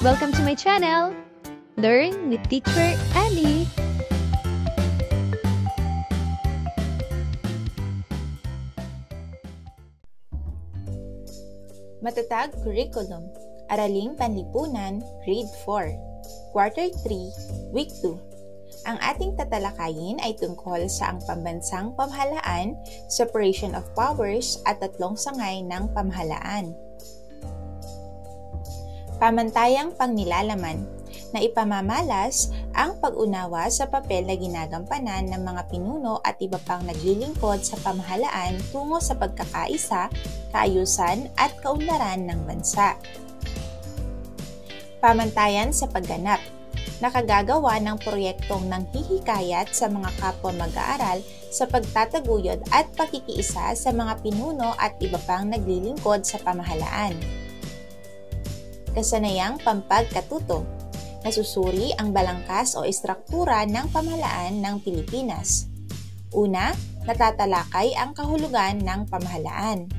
Welcome to my channel! Learn with Teacher Annie! Matatag Curriculum, Araling Panlipunan, Grade 4, Quarter 3, Week 2. Ang ating tatalakayin ay tungkol sa ang pambansang pamahalaan, separation of powers at tatlong sangay ng pamahalaan. Pamantayang pangnilalaman na ipamamalas ang pag-unawa sa papel na ginagampanan ng mga pinuno at iba pang naglilingkod sa pamahalaan tungo sa pagkakaisa, kaayusan at kaunlaran ng bansa. Pamantayan sa pagganap, nakagagawa ng proyektong nanghihikayat sa mga kapwa mag-aaral sa pagtataguyod at pakikiisa sa mga pinuno at iba pang naglilingkod sa pamahalaan. Kasanayang pampagkatuto, nasusuri ang balangkas o istruktura ng pamahalaan ng Pilipinas. Una, natatalakay ang kahulugan ng pamahalaan.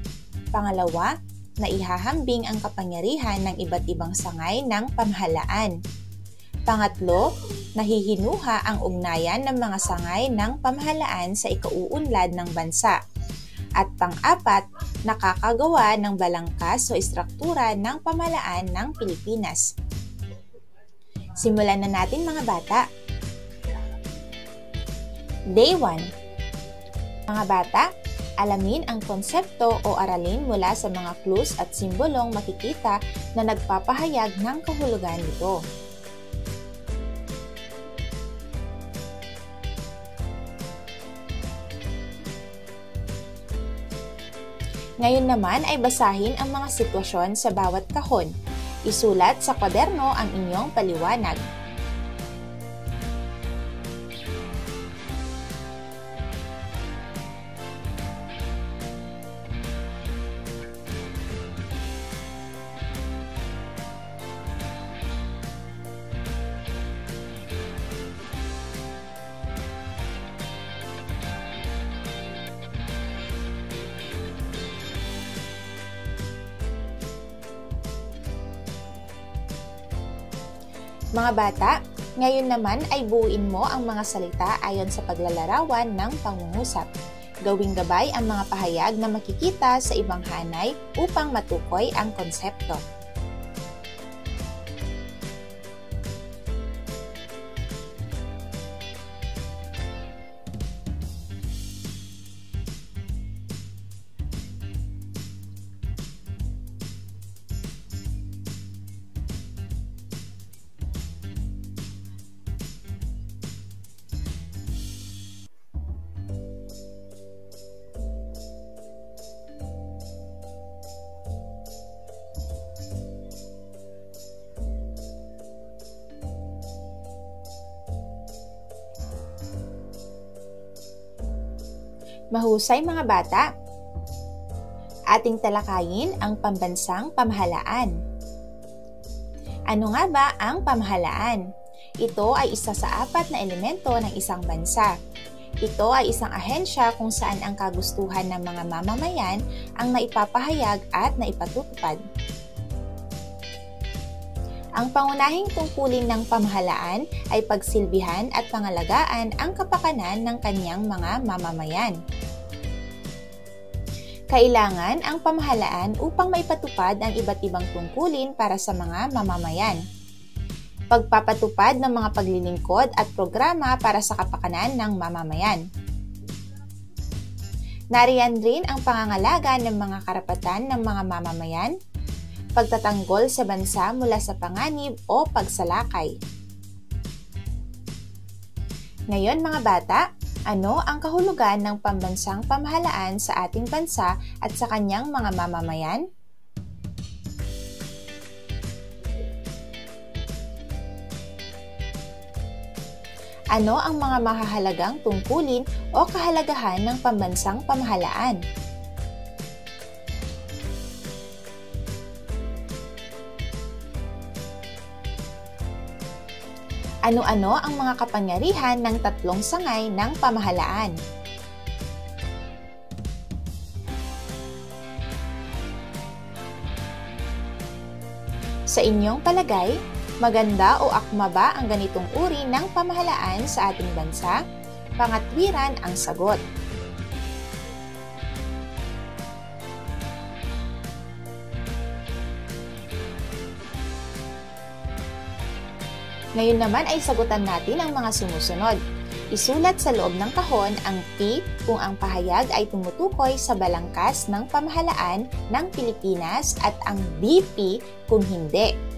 Pangalawa, naihahambing ang kapangyarihan ng iba't ibang sangay ng pamahalaan. Pangatlo, nahihinuha ang ugnayan ng mga sangay ng pamahalaan sa ikauunlad ng bansa. At pang-apat, nakakagawa ng balangkas o istruktura ng pamahalaan ng Pilipinas. Simulan na natin mga bata. Day 1. Mga bata, alamin ang konsepto o aralin mula sa mga clues at simbolong makikita na nagpapahayag ng kahulugan nito. Ngayon naman ay basahin ang mga sitwasyon sa bawat kahon. Isulat sa kwaderno ang inyong paliwanag. Mga bata, ngayon naman ay buuin mo ang mga salita ayon sa paglalarawan ng pangungusap. Gawing gabay ang mga pahayag na makikita sa ibang hanay upang matukoy ang konsepto. Mahusay mga bata! Ating talakayin ang pambansang pamahalaan. Ano nga ba ang pamahalaan? Ito ay isa sa 4 na elemento ng isang bansa. Ito ay isang ahensya kung saan ang kagustuhan ng mga mamamayan ang naipapahayag at naipatutupad. Ang pangunahing tungkulin ng pamahalaan ay pagsilbihan at pangalagaan ang kapakanan ng kaniyang mga mamamayan. Kailangan ang pamahalaan upang maipatupad ang iba't ibang tungkulin para sa mga mamamayan. Pagpapatupad ng mga paglilingkod at programa para sa kapakanan ng mamamayan. Nariyan rin ang pangangalaga ng mga karapatan ng mga mamamayan, pagtatanggol sa bansa mula sa panganib o pagsalakay. Ngayon mga bata, ano ang kahulugan ng pambansang pamahalaan sa ating bansa at sa kanyang mga mamamayan? Ano ang mga mahahalagang tungkulin o kahalagahan ng pambansang pamahalaan? Ano-ano ang mga kapangyarihan ng tatlong sangay ng pamahalaan? Sa inyong palagay, Maganda o akma ba ang ganitong uri ng pamahalaan sa ating bansa? Pangatwiran ang sagot. Ngayon naman ay sagutan natin ang mga sumusunod. Isulat sa loob ng kahon ang P kung ang pahayag ay tumutukoy sa balangkas ng pamahalaan ng Pilipinas at ang BP kung hindi.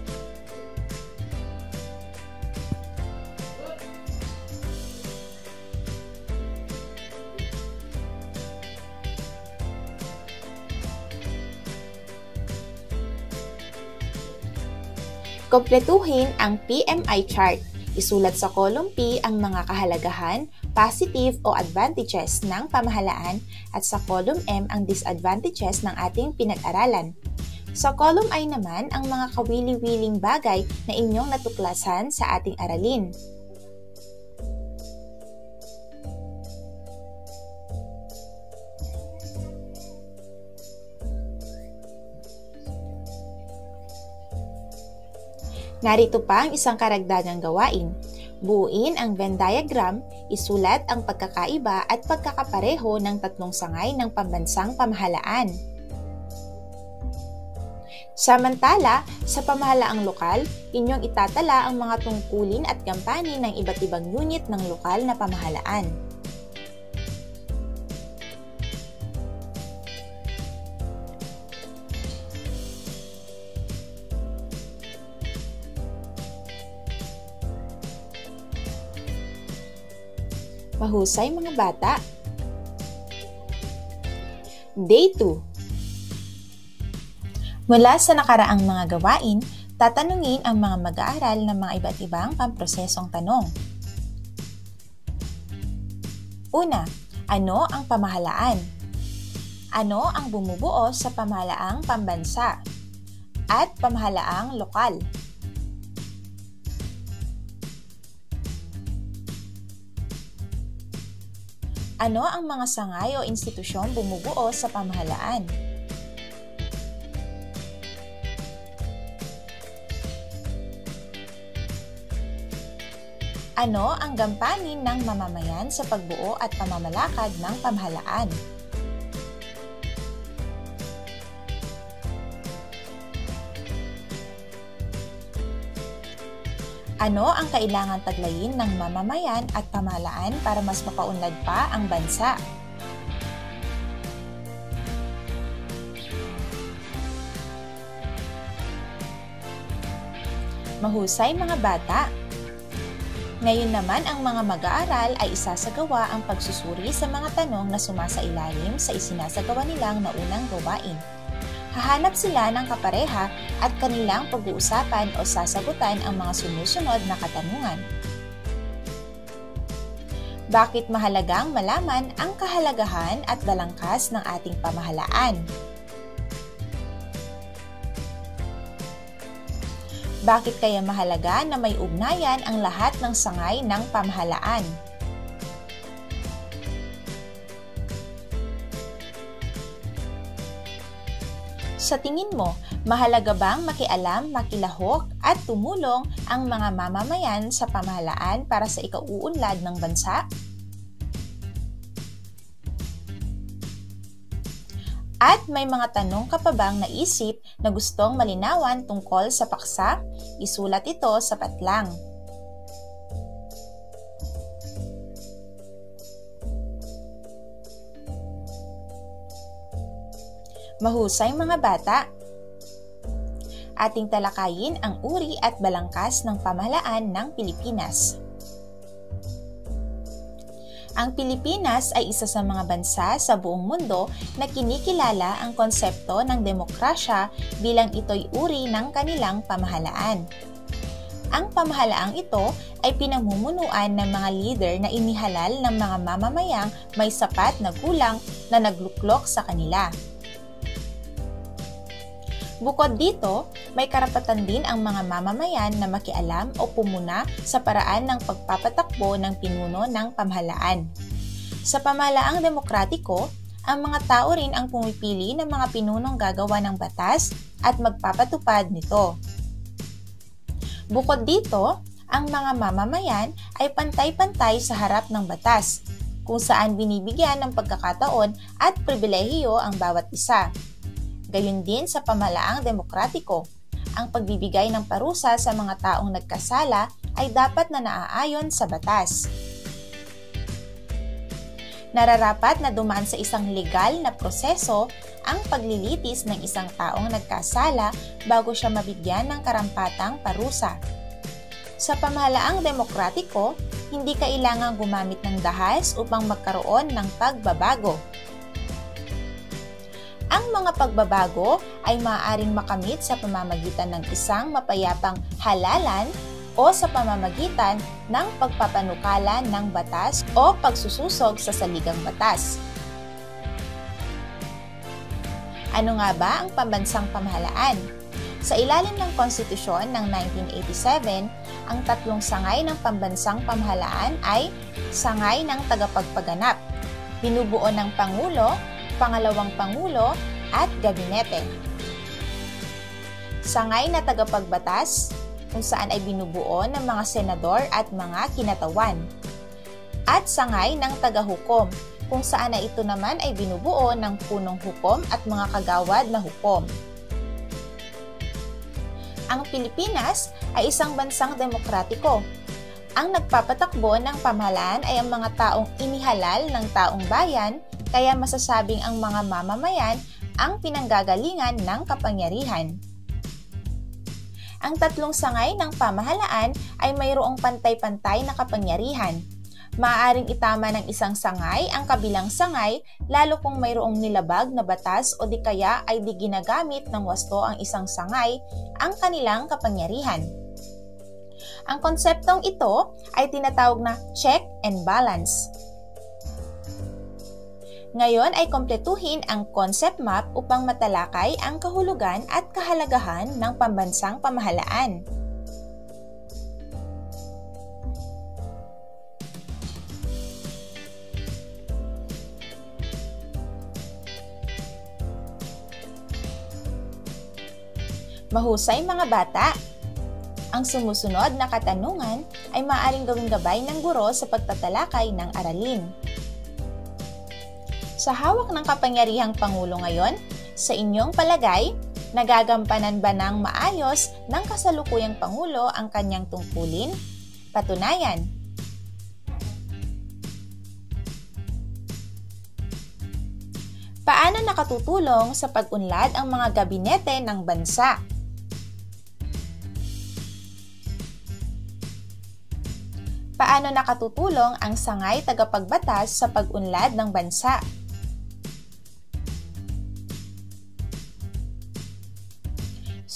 Kompletuhin ang PMI chart. Isulat sa column P ang mga kahalagahan, positive o advantages ng pamahalaan at sa column M ang disadvantages ng ating pinag-aralan. Sa column I naman ang mga kawili-wiling bagay na inyong natuklasan sa ating aralin. Narito pa ang isang karagdagang gawain. Buuin ang Venn diagram, isulat ang pagkakaiba at pagkakapareho ng tatlong sangay ng pambansang pamahalaan. Samantala, sa pamahalaang lokal, inyong itatala ang mga tungkulin at gampanin ng iba't ibang unit ng lokal na pamahalaan. Mahusay mga bata! Day 2. Mula sa nakaraang mga gawain, tatanungin ang mga mag-aaral ng mga iba't ibang pamprosesong tanong. Una, ano ang pamahalaan? Ano ang bumubuo sa pamahalaang pambansa? At pamahalaang lokal? Ano ang mga sangay o institusyong bumubuo sa pamahalaan? Ano ang gampanin ng mamamayan sa pagbuo at pamamalakad ng pamahalaan? Ano ang kailangan taglayin ng mamamayan at pamahalaan para mas mapaunlad pa ang bansa? Mahusay mga bata! Ngayon naman ang mga mag-aaral ay isasagawa ang pagsusuri sa mga tanong na sumasailalim sa isinasagawa nilang naunang gawain. Hahanap sila ng kapareha at kanilang pag-uusapan o sasagutan ang mga sumusunod na katanungan. Bakit mahalagang malaman ang kahalagahan at balangkas ng ating pamahalaan? Bakit kaya mahalaga na may ugnayan ang lahat ng sangay ng pamahalaan? Sa tingin mo, mahalaga bang makialam, makilahok at tumulong ang mga mamamayan sa pamahalaan para sa ikauunlad ng bansa? At may mga tanong ka pa bang naisip na gustong malinawan tungkol sa paksa? Isulat ito sa patlang. Mahusay mga bata! Ating talakayin ang uri at balangkas ng pamahalaan ng Pilipinas. Ang Pilipinas ay isa sa mga bansa sa buong mundo na kinikilala ang konsepto ng demokrasya bilang ito'y uri ng kanilang pamahalaan. Ang pamahalaang ito ay pinamumunuan ng mga leader na inihalal ng mga mamamayang may sapat na gulang na nagluklok sa kanila. Bukod dito, may karapatan din ang mga mamamayan na makialam o pumuna sa paraan ng pagpapatakbo ng pinuno ng pamahalaan. Sa pamahalaang demokratiko, ang mga tao rin ang pumipili ng mga pinunong gagawa ng batas at magpapatupad nito. Bukod dito, ang mga mamamayan ay pantay-pantay sa harap ng batas, kung saan binibigyan ng pagkakataon at pribilehiyo ang bawat isa. Gayon din sa pamahalaang demokratiko, ang pagbibigay ng parusa sa mga taong nagkasala ay dapat na naaayon sa batas. Nararapat na dumaan sa isang legal na proseso ang paglilitis ng isang taong nagkasala bago siya mabigyan ng karampatang parusa. Sa pamahalaang demokratiko, hindi kailangang gumamit ng dahas upang magkaroon ng pagbabago. Ang mga pagbabago ay maaaring makamit sa pamamagitan ng isang mapayapang halalan o sa pamamagitan ng pagpapanukala ng batas o pagsususog sa saligang batas. Ano nga ba ang pambansang pamahalaan? Sa ilalim ng konstitusyon ng 1987, ang tatlong sangay ng pambansang pamahalaan ay sangay ng tagapagpaganap, binubuo ng Pangulo, Pangalawang Pangulo, at Gabinete. Sangay na tagapagbatas, kung saan ay binubuo ng mga senador at mga kinatawan. At sangay ng tagahukom, kung saan ay ito naman ay binubuo ng punong hukom at mga kagawad na hukom. Ang Pilipinas ay isang bansang demokratiko. Ang nagpapatakbo ng pamahalaan ay ang mga taong inihalal ng taong bayan, kaya masasabing ang mga mamamayan ang pinanggagalingan ng kapangyarihan. Ang tatlong sangay ng pamahalaan ay mayroong pantay-pantay na kapangyarihan. Maaaring itama ng isang sangay ang kabilang sangay lalo kung mayroong nilabag na batas o di kaya ay di ginagamit ng wasto ang isang sangay ang kanilang kapangyarihan. Ang konseptong ito ay tinatawag na check and balance. Ngayon ay kompletuhin ang concept map upang matalakay ang kahulugan at kahalagahan ng pambansang pamahalaan. Mahusay mga bata! Ang sumusunod na katanungan ay maaaring gawing gabay ng guro sa pagtatalakay ng aralin. Sa hawak ng kapangyarihang Pangulo ngayon, sa inyong palagay, nagagampanan ba ng maayos ng kasalukuyang Pangulo ang kanyang tungkulin? Patunayan. Paano nakatutulong sa pag-unlad ang mga gabinete ng bansa? Paano nakatutulong ang sangay tagapagbatas sa pag-unlad ng bansa?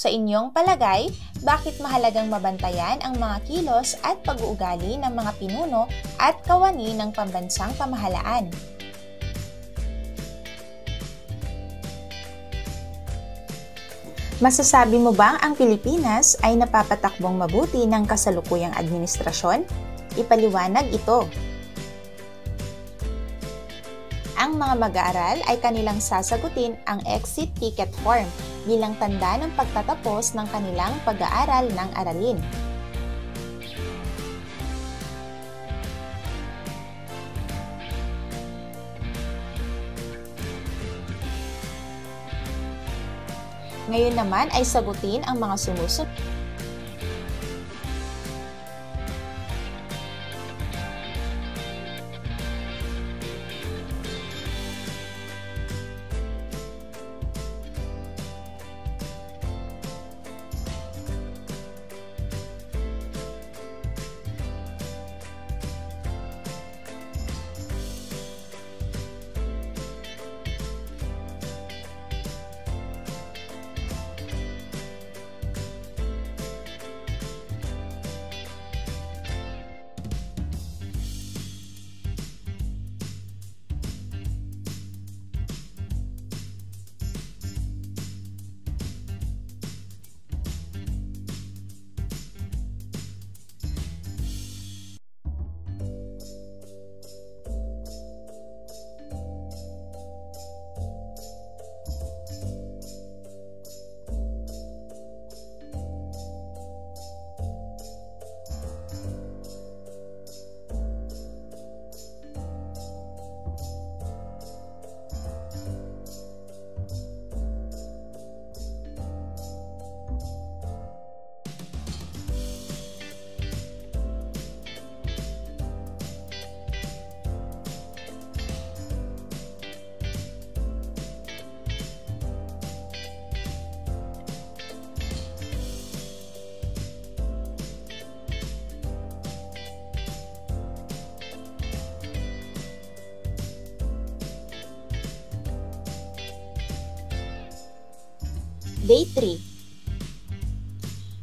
Sa inyong palagay, bakit mahalagang mabantayan ang mga kilos at pag-uugali ng mga pinuno at kawani ng pambansang pamahalaan? Masasabi mo bang ang Pilipinas ay napapatakbong mabuti ng kasalukuyang administrasyon? Ipaliwanag ito. Ang mga mag-aaral ay kanilang sasagutin ang exit ticket form bilang tanda ng pagtatapos ng kanilang pag-aaral ng aralin. Ngayon naman ay sagutin ang mga sumusunod. Day 3.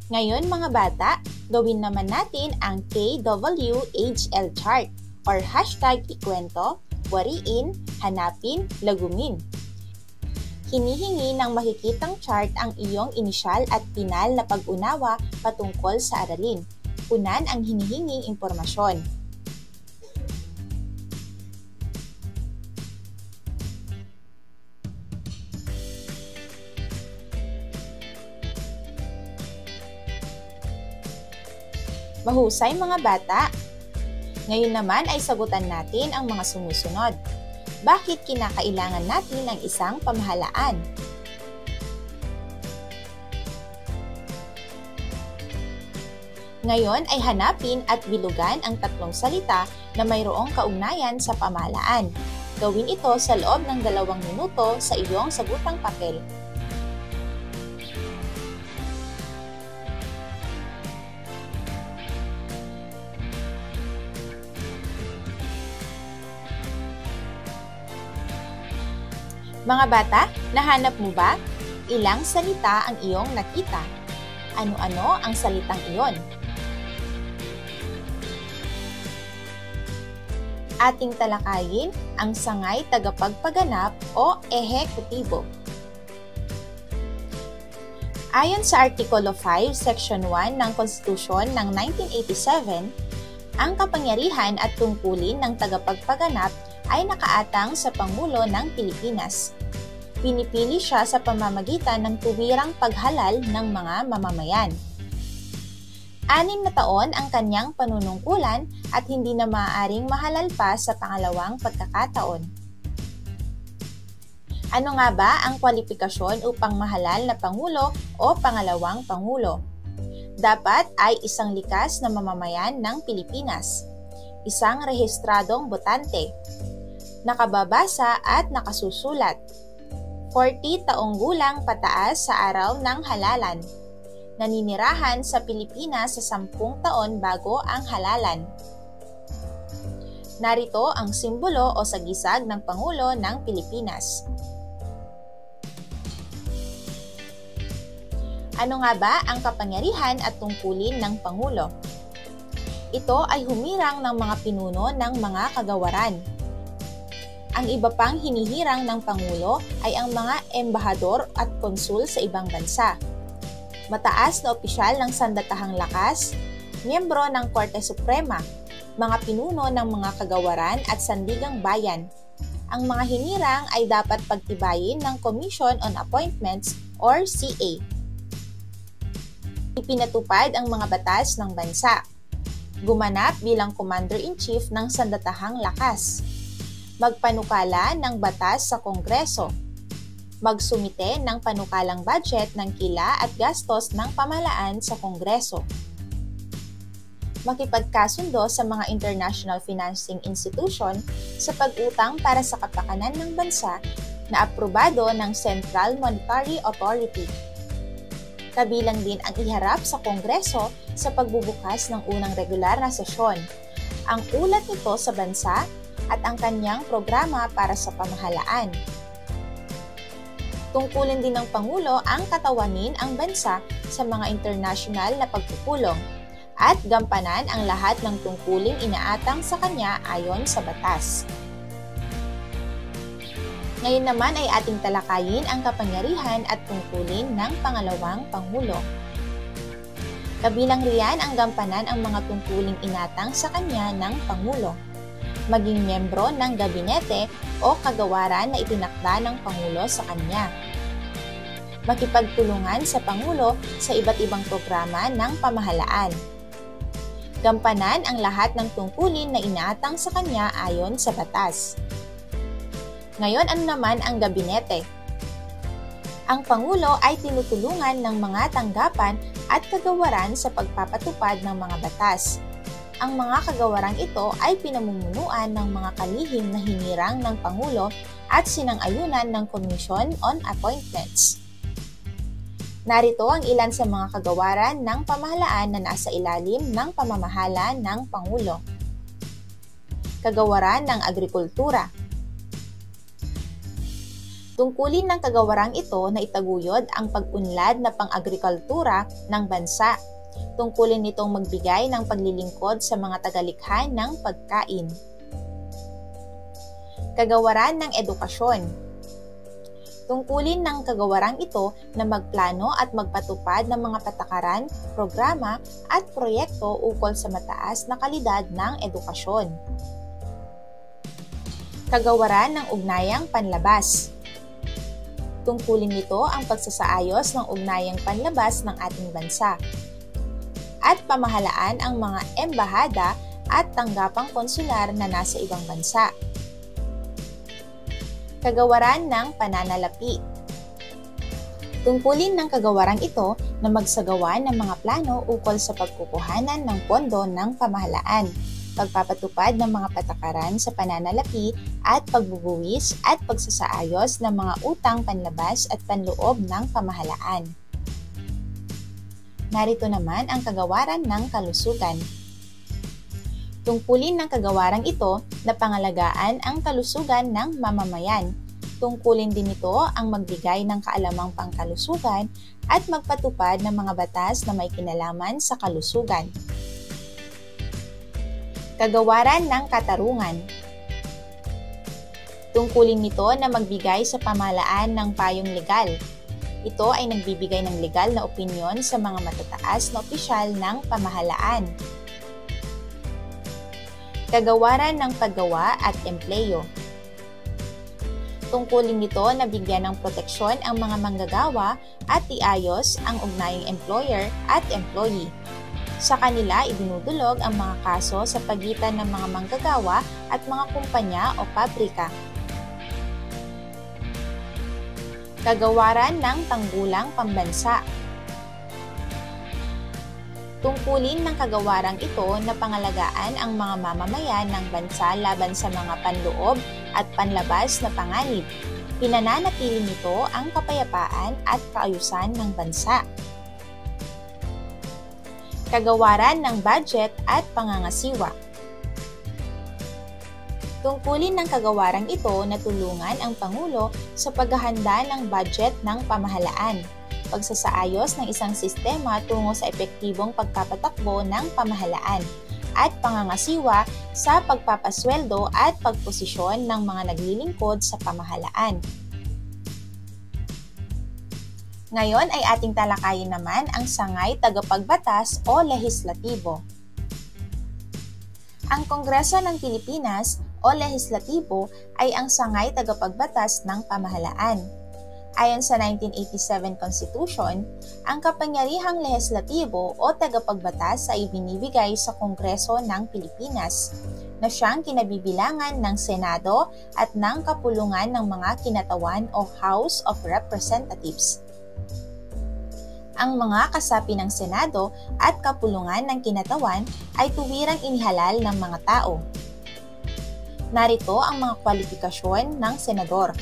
Ngayon mga bata, gawin naman natin ang KWHL chart or hashtag ikwento, wariin, hanapin, lagumin. Hinihingi ng makikitang chart ang iyong inisyal at pinal na pag-unawa patungkol sa aralin. Unan ang hinihinging impormasyon. Mahusay mga bata! Ngayon naman ay sagutan natin ang mga sumusunod. Bakit kinakailangan natin ng isang pamahalaan? Ngayon ay hanapin at bilugan ang tatlong salita na mayroong kaugnayan sa pamahalaan. Gawin ito sa loob ng 2 minuto sa iyong sagutang papel. Mga bata, nahanap mo ba? Ilang salita ang iyong nakita? Ano-ano ang salitang iyon? Ating talakayin ang sangay tagapagpaganap o ehekutibo. Ayon sa Artikulo 5, Section 1 ng Konstitusyon ng 1987, ang kapangyarihan at tungkulin ng tagapagpaganap ay nakaatang sa Pangulo ng Pilipinas. Pinipili siya sa pamamagitan ng tuwirang paghalal ng mga mamamayan. 6 na taon ang kanyang panunungkulan at hindi na maaaring mahalal pa sa pangalawang pagkakataon. Ano nga ba ang kwalifikasyon upang mahalal na Pangulo o pangalawang Pangulo? Dapat ay isang likas na mamamayan ng Pilipinas, isang rehistradong botante, nakababasa at nakasusulat, 40 taong gulang pataas sa araw ng halalan, naninirahan sa Pilipinas sa 10 taon bago ang halalan. Narito ang simbolo o sagisag ng Pangulo ng Pilipinas. Ano nga ba ang kapangyarihan at tungkulin ng Pangulo? Ito ay humirang ng mga pinuno ng mga kagawaran. Ang iba pang hinihirang ng Pangulo ay ang mga embahador at konsul sa ibang bansa, mataas na opisyal ng sandatahang lakas, miyembro ng Korte Suprema, mga pinuno ng mga kagawaran at sandigang bayan. Ang mga hinirang ay dapat pagtibayin ng Commission on Appointments or CA. Ipinatupad ang mga batas ng bansa. Gumanap bilang Commander-in-Chief ng sandatahang lakas. Magpanukala ng batas sa Kongreso, magsumite ng panukalang budget ng kila at gastos ng pamahalaan sa Kongreso, makipagkasundo sa mga international financing institution sa pag-utang para sa kapakanan ng bansa na aprobado ng Central Monetary Authority. Kabilang din ang iharap sa Kongreso sa pagbubukas ng unang regular na sesyon, ang ulat nito sa bansa at ang kanyang programa para sa pamahalaan. Tungkulin din ng Pangulo ang katawanin ang bansa sa mga internasyonal na pagpupulong at gampanan ang lahat ng tungkuling inaatang sa kanya ayon sa batas. Ngayon naman ay ating talakayin ang kapangyarihan at tungkulin ng pangalawang Pangulo. Kabilang riyan ang gampanan ang mga tungkuling inatang sa kanya ng Pangulo, maging miyembro ng gabinete o kagawaran na itinakda ng Pangulo sa kanya, makipagtulungan sa Pangulo sa iba't ibang programa ng pamahalaan, gampanan ang lahat ng tungkulin na inaatang sa kanya ayon sa batas. Ngayon, ano naman ang gabinete? Ang Pangulo ay tinutulungan ng mga tanggapan at kagawaran sa pagpapatupad ng mga batas. Ang mga kagawarang ito ay pinamumunuan ng mga kalihim na hinirang ng Pangulo at sinang-ayunan ng Commission on Appointments. Narito ang ilan sa mga kagawaran ng pamahalaan na nasa ilalim ng pamamahala ng Pangulo. Kagawaran ng Agrikultura. Tungkulin ng kagawarang ito na itaguyod ang pag-unlad na pang-agrikultura ng bansa. Tungkulin nitong magbigay ng paglilingkod sa mga tagalikha ng pagkain. Kagawaran ng edukasyon. Tungkulin ng kagawarang ito na magplano at magpatupad ng mga patakaran, programa at proyekto ukol sa mataas na kalidad ng edukasyon. Kagawaran ng ugnayang panlabas. Tungkulin nito ang pagsasaayos ng ugnayang panlabas ng ating bansa at pamahalaan ang mga embahada at tanggapang konsular na nasa ibang bansa. Kagawaran ng pananalapi. Tungkulin ng kagawarang ito na magsagawa ng mga plano ukol sa pagkukuhanan ng pondo ng pamahalaan, pagpapatupad ng mga patakaran sa pananalapi at pagbubuwis at pagsasaayos ng mga utang panlabas at panloob ng pamahalaan. Narito naman ang kagawaran ng kalusugan. Tungkulin ng kagawarang ito na pangalagaan ang kalusugan ng mamamayan. Tungkulin din ito ang magbigay ng kaalamang pangkalusugan at magpatupad ng mga batas na may kinalaman sa kalusugan. Kagawaran ng katarungan. Tungkulin nito na magbigay sa pamahalaan ng payong legal. Ito ay nagbibigay ng legal na opinyon sa mga matataas na opisyal ng pamahalaan. Kagawaran ng paggawa at empleyo. Tungkulin nito na bigyan ng proteksyon ang mga manggagawa at iayos ang ugnayang employer at employee. Sa kanila, idinudulog ang mga kaso sa pagitan ng mga manggagawa at mga kumpanya o pabrika. Kagawaran ng tanggulang pambansa. Tungkulin ng kagawarang ito na pangalagaan ang mga mamamayan ng bansa laban sa mga panloob at panlabas na panganib. Pinananatili nito ang kapayapaan at kaayusan ng bansa. Kagawaran ng budget at pangangasiwa. Tungkulin ng kagawarang ito na tulungan ang Pangulo sa paghahanda ng budget ng pamahalaan, pagsasaayos ng isang sistema tungo sa epektibong pagpapatakbo ng pamahalaan, at pangangasiwa sa pagpapasweldo at pagposisyon ng mga naglilingkod sa pamahalaan. Ngayon ay ating talakayin naman ang sangay tagapagbatas o lehislatibo. Ang Kongreso ng Pilipinas o lehislatibo ay ang sangay tagapagbatas ng pamahalaan. Ayon sa 1987 Constitution, ang kapangyarihang lehislatibo o tagapagbatas ay ibinibigay sa Kongreso ng Pilipinas, na siyang kinabibilangan ng Senado at ng kapulungan ng mga kinatawan o House of Representatives. Ang mga kasapi ng Senado at kapulungan ng kinatawan ay tuwirang inihalal ng mga tao. Narito ang mga kwalifikasyon ng senador.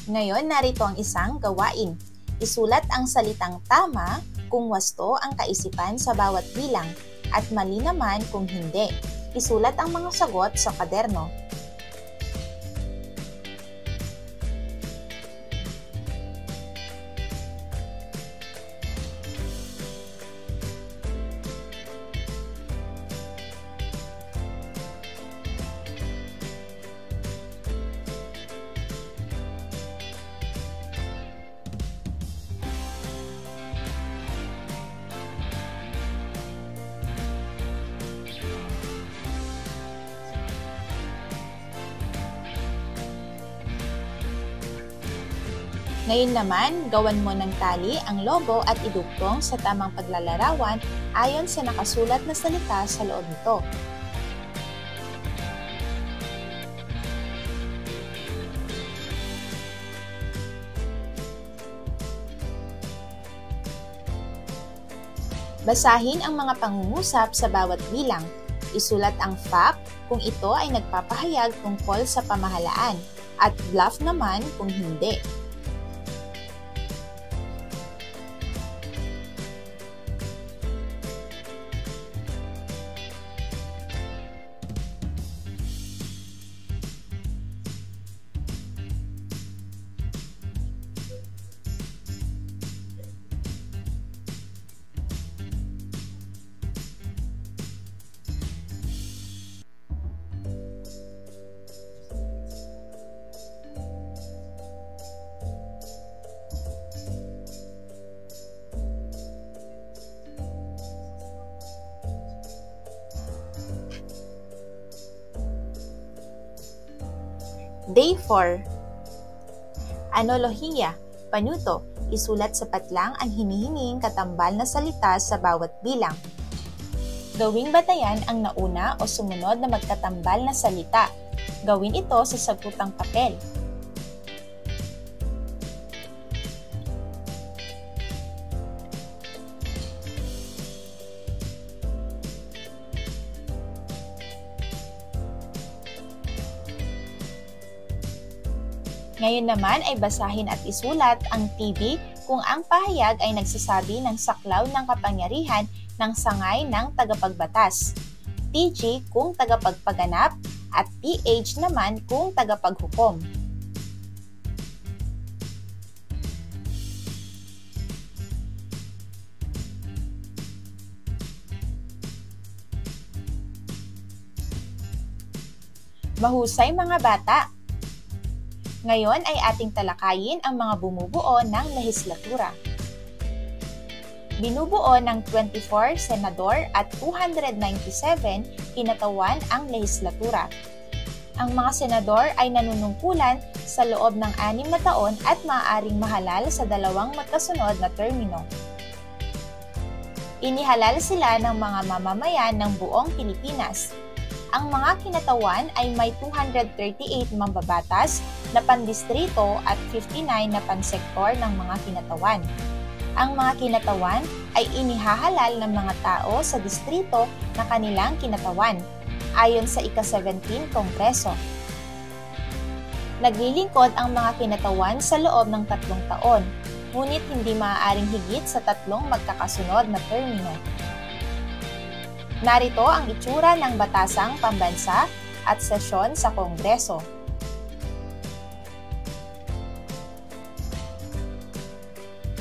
Ngayon, narito ang isang gawain. Isulat ang salitang tama kung wasto ang kaisipan sa bawat bilang at mali naman kung hindi. Isulat ang mga sagot sa kwaderno. Ngayon naman, gawan mo ng tali ang logo at idugtong sa tamang paglalarawan ayon sa nakasulat na salita sa loob nito. Basahin ang mga pangungusap sa bawat bilang. Isulat ang fact kung ito ay nagpapahayag tungkol sa pamahalaan at bluff naman kung hindi. Day 4. Analohiya, panuto, isulat sapat lang ang hinihinging katambal na salita sa bawat bilang. Gawing batayan ang nauna o sumunod na magkatambal na salita. Gawin ito sa sagutang papel. Ngayon naman ay basahin at isulat ang TV kung ang pahayag ay nagsasabi ng saklaw ng kapangyarihan ng sangay ng tagapagbatas, TG kung tagapagpaganap, at PH naman kung tagapaghukom. Mahusay mga bata! Ngayon ay ating talakayin ang mga bumubuo ng lehislatura. Binubuo ng 24 senador at 297 kinatawan ang lehislatura. Ang mga senador ay nanunungkulan sa loob ng 6 na taon at maaaring mahalal sa 2 magkasunod na termino. Inihalal sila ng mga mamamayan ng buong Pilipinas. Ang mga kinatawan ay may 238 mambabatas na pandistrito at 59 na pansektor ng mga kinatawan. Ang mga kinatawan ay inihahalal ng mga tao sa distrito na kanilang kinatawan, ayon sa ika-17 Kongreso. Naglilingkod ang mga kinatawan sa loob ng 3 taon, ngunit hindi maaaring higit sa 3 magkakasunod na termino. Narito ang itsura ng batasang pambansa at sesyon sa Kongreso.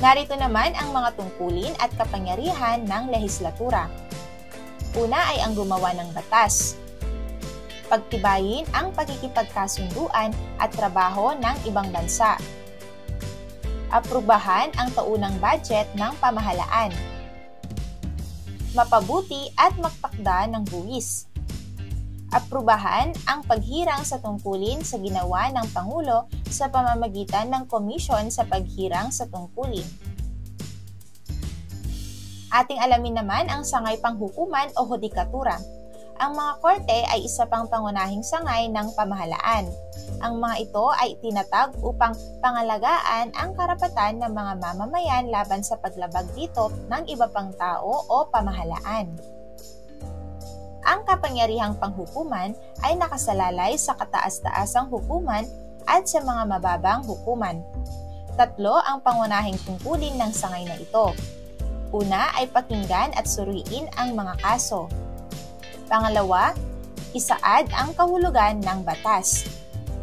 Narito naman ang mga tungkulin at kapangyarihan ng lehislatura. Una ay ang gumawa ng batas. Pagtibayin ang pakikipagkasunduan at trabaho ng ibang bansa. Aprubahan ang taunang budget ng pamahalaan. Mapabuti at magtakda ng buwis. Aprubahan ang paghirang sa tungkulin sa ginawa ng Pangulo sa pamamagitan ng komisyon sa paghirang sa tungkulin. Ating alamin naman ang sangay panghukuman o hudikatura. Ang mga korte ay isa pang pangunahing sangay ng pamahalaan. Ang mga ito ay tinatag upang pangalagaan ang karapatan ng mga mamamayan laban sa paglabag dito ng iba pang tao o pamahalaan. Ang kapangyarihang panghukuman ay nakasalalay sa kataas-taasang hukuman at sa mga mababang hukuman. 3 ang pangunahing tungkulin ng sangay na ito. Una ay pakinggan at suriin ang mga kaso. Pangalawa, isaad ang kahulugan ng batas.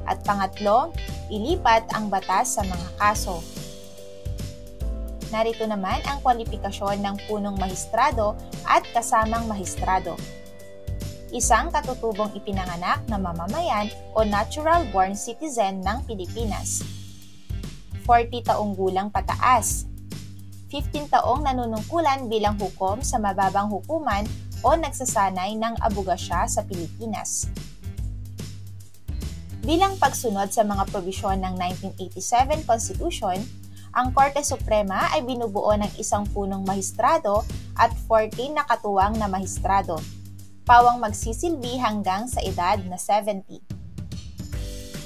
At pangatlo, ilipat ang batas sa mga kaso. Narito naman ang kwalifikasyon ng punong mahistrado at kasamang mahistrado. Isang katutubong ipinanganak na mamamayan o natural-born citizen ng Pilipinas. 40 taong gulang pataas. 15 taong nanunungkulan bilang hukom sa mababang hukuman o nagsasanay ng abogasya sa Pilipinas. Bilang pagsunod sa mga probisyon ng 1987 Constitution, ang Korte Suprema ay binubuo ng isang punong mahistrado at 14 na katuwang na mahistrado, pawang magsisilbi hanggang sa edad na 70.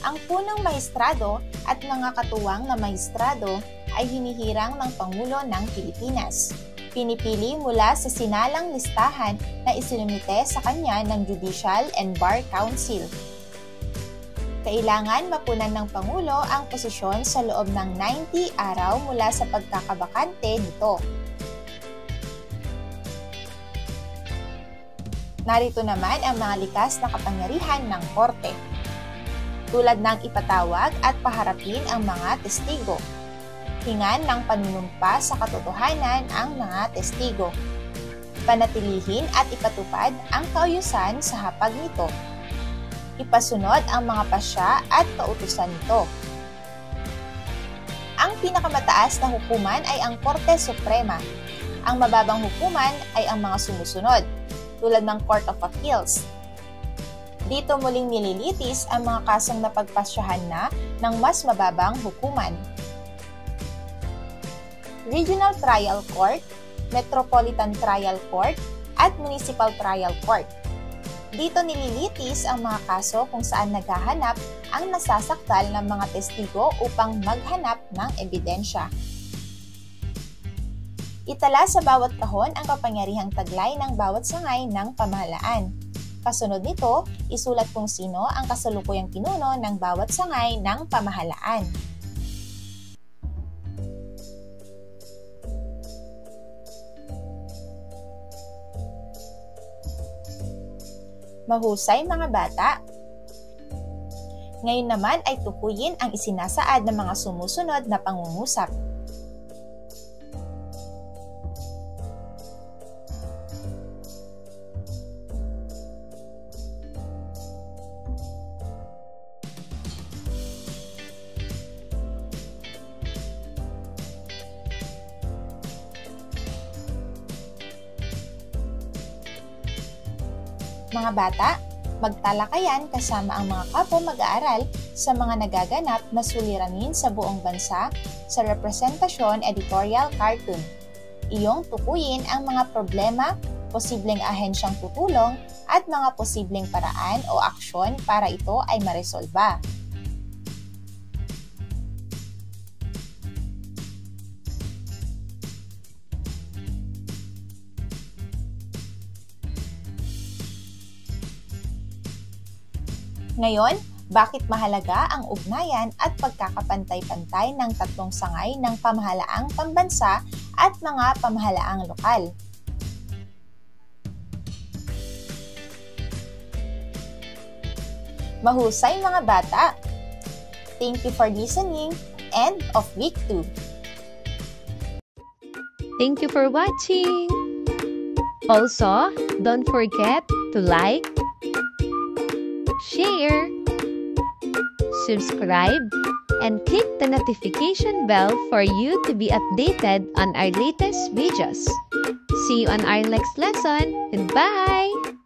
Ang punong mahistrado at mga katuwang na mahistrado ay hinihirang ng Pangulo ng Pilipinas. Pinipili mula sa sinalang listahan na isinumite sa kanya ng Judicial and Bar Council. Kailangan mapunan ng Pangulo ang posisyon sa loob ng 90 araw mula sa pagkakabakante nito. Narito naman ang mga likas na kapangyarihan ng Korte, tulad ng ipatawag at paharapin ang mga testigo, hingan ng panunumpa sa katotohanan ang mga testigo, panatilihin at ipatupad ang kaayusan sa hapag nito, ipasunod ang mga pasya at kautusan nito. Ang pinakamataas na hukuman ay ang Korte Suprema. Ang mababang hukuman ay ang mga sumusunod, tulad ng Court of Appeals. Dito muling nililitis ang mga kasong napagpasyahan na ng mas mababang hukuman. Regional Trial Court, Metropolitan Trial Court, at Municipal Trial Court. Dito nililitis ang mga kaso kung saan naghahanap ang nasasaktal ng mga testigo upang maghanap ng ebidensya. Itala sa bawat kahon ang kapangyarihang taglay ng bawat sangay ng pamahalaan. Kasunod nito, isulat kung sino ang kasalukuyang pinuno ng bawat sangay ng pamahalaan. Mahusay mga bata! Ngayon naman ay tukuyin ang isinasaad ng mga sumusunod na pangungusap. Mga bata, magtalakayan kasama ang mga kapwa mag-aaral sa mga nagaganap na suliranin sa buong bansa sa Representasyon Editorial Cartoon. Iyong tukuyin ang mga problema, posibleng ahensyang tutulong, at mga posibleng paraan o aksyon para ito ay maresolba. Ngayon, bakit mahalaga ang ugnayan at pagkakapantay-pantay ng tatlong sangay ng pamahalaang pambansa at mga pamahalaang lokal? Mahusay mga bata! Thank you for listening. End of week 2. Thank you for watching! Also, don't forget to like, share, subscribe, and click the notification bell for you to be updated on our latest videos. See you on our next lesson. Goodbye!